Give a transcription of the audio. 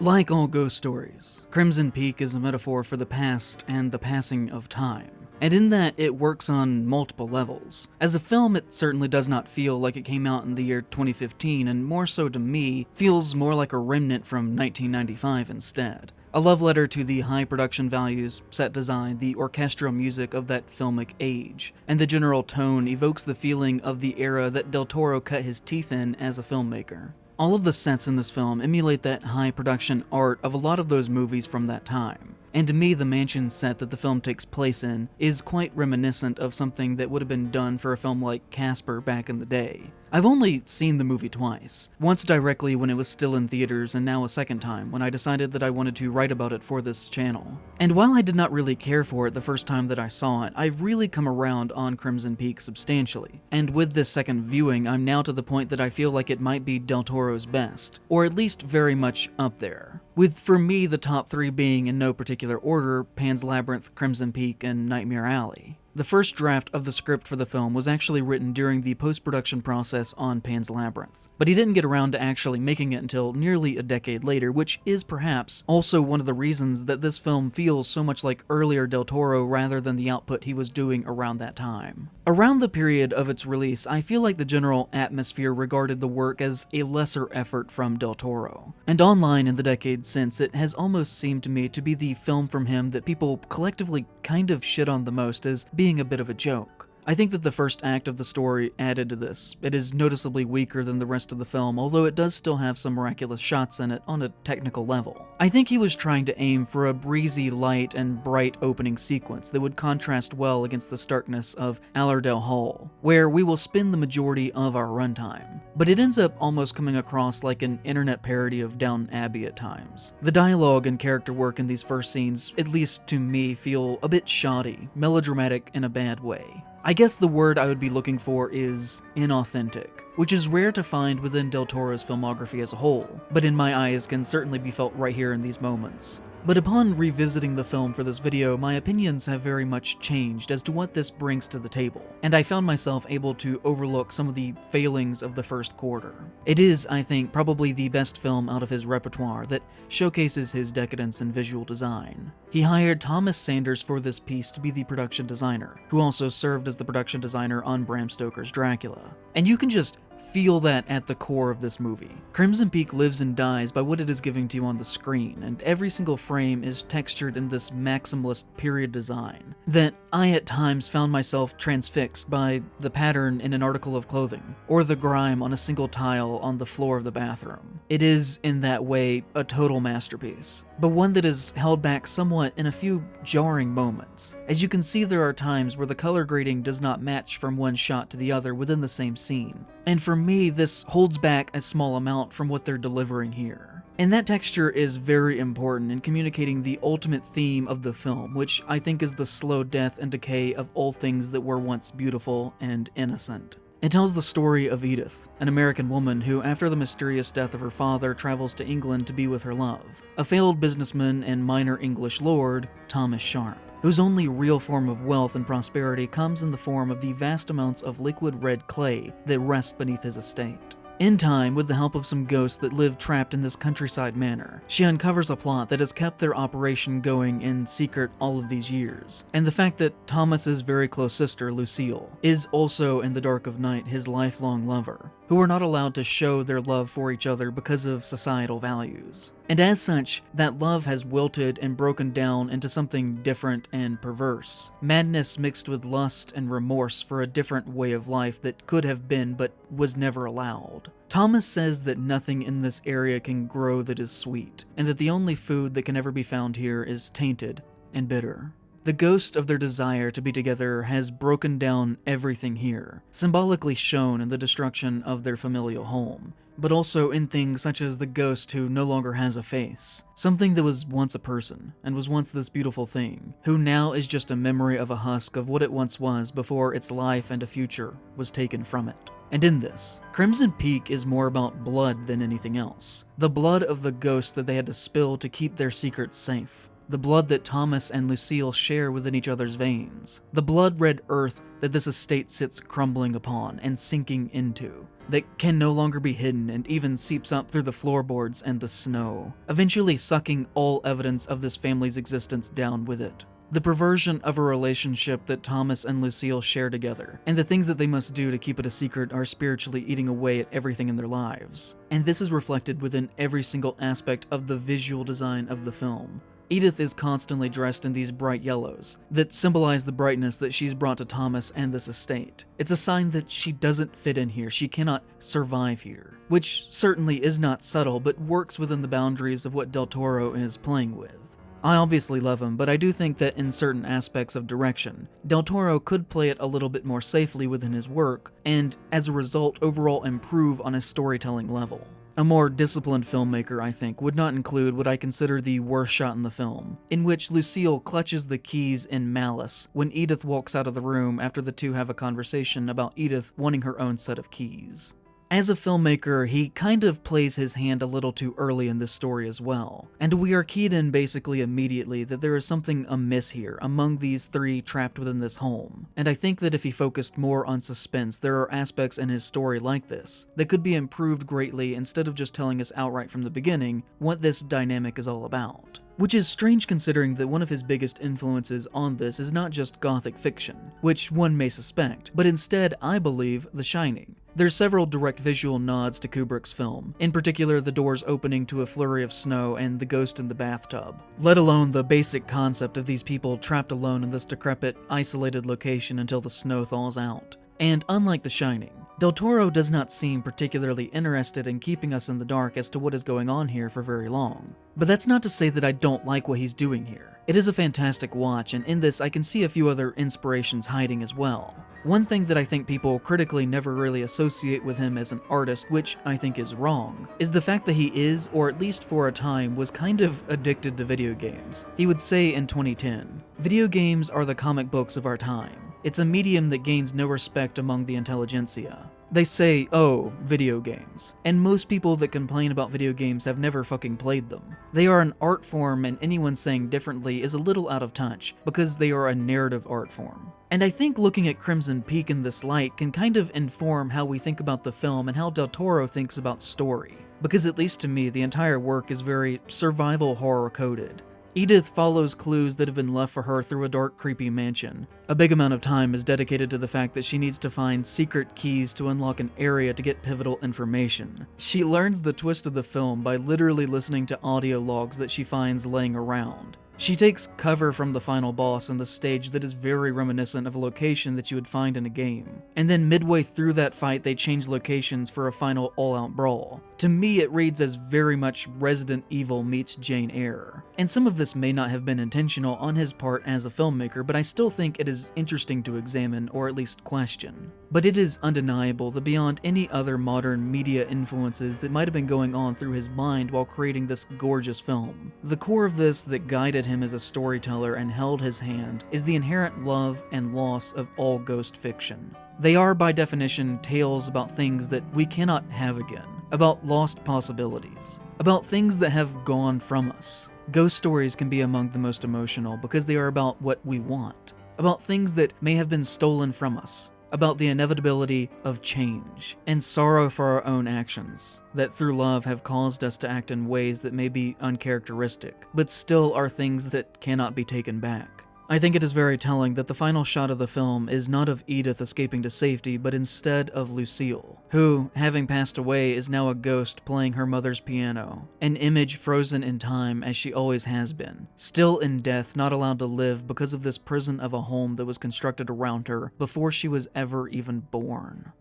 Like all ghost stories, Crimson Peak is a metaphor for the past and the passing of time. And in that, it works on multiple levels. As a film, it certainly does not feel like it came out in the year 2015, and more so to me, feels more like a remnant from 1995 instead. A love letter to the high production values, set design, the orchestral music of that filmic age, and the general tone evokes the feeling of the era that Del Toro cut his teeth in as a filmmaker. All of the sets in this film emulate that high production art of a lot of those movies from that time. And to me, the mansion set that the film takes place in is quite reminiscent of something that would have been done for a film like Casper back in the day. I've only seen the movie twice, once directly when it was still in theaters and now a second time when I decided that I wanted to write about it for this channel. And while I did not really care for it the first time that I saw it, I've really come around on Crimson Peak substantially. And with this second viewing, I'm now to the point that I feel like it might be Del Toro's best, or at least very much up there. With, for me, the top three being in no particular order, Pan's Labyrinth, Crimson Peak, and Nightmare Alley. The first draft of the script for the film was actually written during the post-production process on Pan's Labyrinth, but he didn't get around to actually making it until nearly a decade later, which is perhaps also one of the reasons that this film feels so much like earlier Del Toro rather than the output he was doing around that time. Around the period of its release, I feel like the general atmosphere regarded the work as a lesser effort from Del Toro, and online in the decades since, it has almost seemed to me to be the film from him that people collectively kind of shit on the most as being a bit of a joke. I think that the first act of the story added to this. It is noticeably weaker than the rest of the film, although it does still have some miraculous shots in it on a technical level. I think he was trying to aim for a breezy, light, and bright opening sequence that would contrast well against the starkness of Allerdale Hall, where we will spend the majority of our runtime. But it ends up almost coming across like an internet parody of Downton Abbey at times. The dialogue and character work in these first scenes, at least to me, feel a bit shoddy, melodramatic in a bad way. I guess the word I would be looking for is inauthentic, which is rare to find within Del Toro's filmography as a whole, but in my eyes can certainly be felt right here in these moments. But upon revisiting the film for this video, my opinions have very much changed as to what this brings to the table, and I found myself able to overlook some of the failings of the first quarter. It is, I think, probably the best film out of his repertoire that showcases his decadence in visual design. He hired Thomas Sanders for this piece to be the production designer, who also served as the production designer on Bram Stoker's Dracula. And you can just feel that at the core of this movie. Crimson Peak lives and dies by what it is giving to you on the screen, and every single frame is textured in this maximalist period design that I at times found myself transfixed by the pattern in an article of clothing, or the grime on a single tile on the floor of the bathroom. It is, in that way, a total masterpiece, but one that is held back somewhat in a few jarring moments. As you can see, there are times where the color grading does not match from one shot to the other within the same scene, and for me, this holds back a small amount from what they're delivering here. And that texture is very important in communicating the ultimate theme of the film, which I think is the slow death and decay of all things that were once beautiful and innocent. It tells the story of Edith, an American woman who, after the mysterious death of her father, travels to England to be with her love, a failed businessman and minor English lord, Thomas Sharp, whose only real form of wealth and prosperity comes in the form of the vast amounts of liquid red clay that rest beneath his estate. In time, with the help of some ghosts that live trapped in this countryside manor, she uncovers a plot that has kept their operation going in secret all of these years, and the fact that Thomas's very close sister, Lucille, is also in the dark of night his lifelong lover, who are not allowed to show their love for each other because of societal values. And as such, that love has wilted and broken down into something different and perverse. Madness mixed with lust and remorse for a different way of life that could have been but was never allowed. Thomas says that nothing in this area can grow that is sweet, and that the only food that can ever be found here is tainted and bitter. The ghost of their desire to be together has broken down everything here, symbolically shown in the destruction of their familial home, but also in things such as the ghost who no longer has a face, something that was once a person, and was once this beautiful thing, who now is just a memory of a husk of what it once was before its life and a future was taken from it. And in this, Crimson Peak is more about blood than anything else. The blood of the ghost that they had to spill to keep their secrets safe. The blood that Thomas and Lucille share within each other's veins. The blood-red earth that this estate sits crumbling upon and sinking into. that can no longer be hidden and even seeps up through the floorboards and the snow, eventually sucking all evidence of this family's existence down with it. The perversion of a relationship that Thomas and Lucille share together, and the things that they must do to keep it a secret are spiritually eating away at everything in their lives. And this is reflected within every single aspect of the visual design of the film. Edith is constantly dressed in these bright yellows that symbolize the brightness that she's brought to Thomas and this estate. It's a sign that she doesn't fit in here, she cannot survive here, which certainly is not subtle but works within the boundaries of what Del Toro is playing with. I obviously love him, but I do think that in certain aspects of direction, Del Toro could play it a little bit more safely within his work, and as a result overall improve on his storytelling level. A more disciplined filmmaker, I think, would not include what I consider the worst shot in the film, in which Lucille clutches the keys in malice when Edith walks out of the room after the two have a conversation about Edith wanting her own set of keys. As a filmmaker, he kind of plays his hand a little too early in this story as well, and we are keyed in basically immediately that there is something amiss here among these three trapped within this home, and I think that if he focused more on suspense, there are aspects in his story like this that could be improved greatly instead of just telling us outright from the beginning what this dynamic is all about. Which is strange considering that one of his biggest influences on this is not just gothic fiction, which one may suspect, but instead, I believe, The Shining. There's several direct visual nods to Kubrick's film, in particular the doors opening to a flurry of snow and the ghost in the bathtub, let alone the basic concept of these people trapped alone in this decrepit, isolated location until the snow thaws out. And unlike The Shining, Del Toro does not seem particularly interested in keeping us in the dark as to what is going on here for very long. But that's not to say that I don't like what he's doing here. It is a fantastic watch, and in this I can see a few other inspirations hiding as well. One thing that I think people critically never really associate with him as an artist, which I think is wrong, is the fact that he is, or at least for a time, was kind of addicted to video games. He would say in 2010, "Video games are the comic books of our time. It's a medium that gains no respect among the intelligentsia. They say, oh, video games. And most people that complain about video games have never fucking played them. They are an art form, and anyone saying differently is a little out of touch, because they are a narrative art form." And I think looking at Crimson Peak in this light can kind of inform how we think about the film and how Del Toro thinks about story. Because at least to me, the entire work is very survival horror coded. Edith follows clues that have been left for her through a dark, creepy mansion. A big amount of time is dedicated to the fact that she needs to find secret keys to unlock an area to get pivotal information. She learns the twist of the film by literally listening to audio logs that she finds laying around. She takes cover from the final boss in the stage that is very reminiscent of a location that you would find in a game. And then midway through that fight, they change locations for a final all-out brawl. To me, it reads as very much Resident Evil meets Jane Eyre. And some of this may not have been intentional on his part as a filmmaker, but I still think it is interesting to examine, or at least question. But it is undeniable that beyond any other modern media influences that might have been going on through his mind while creating this gorgeous film, the core of this that guided him as a storyteller and held his hand is the inherent love and loss of all ghost fiction. They are, by definition, tales about things that we cannot have again, about lost possibilities, about things that have gone from us. Ghost stories can be among the most emotional because they are about what we want, about things that may have been stolen from us, about the inevitability of change, and sorrow for our own actions, that through love have caused us to act in ways that may be uncharacteristic, but still are things that cannot be taken back. I think it is very telling that the final shot of the film is not of Edith escaping to safety, but instead of Lucille, who, having passed away, is now a ghost playing her mother's piano, an image frozen in time as she always has been, still in death, not allowed to live because of this prison of a home that was constructed around her before she was ever even born.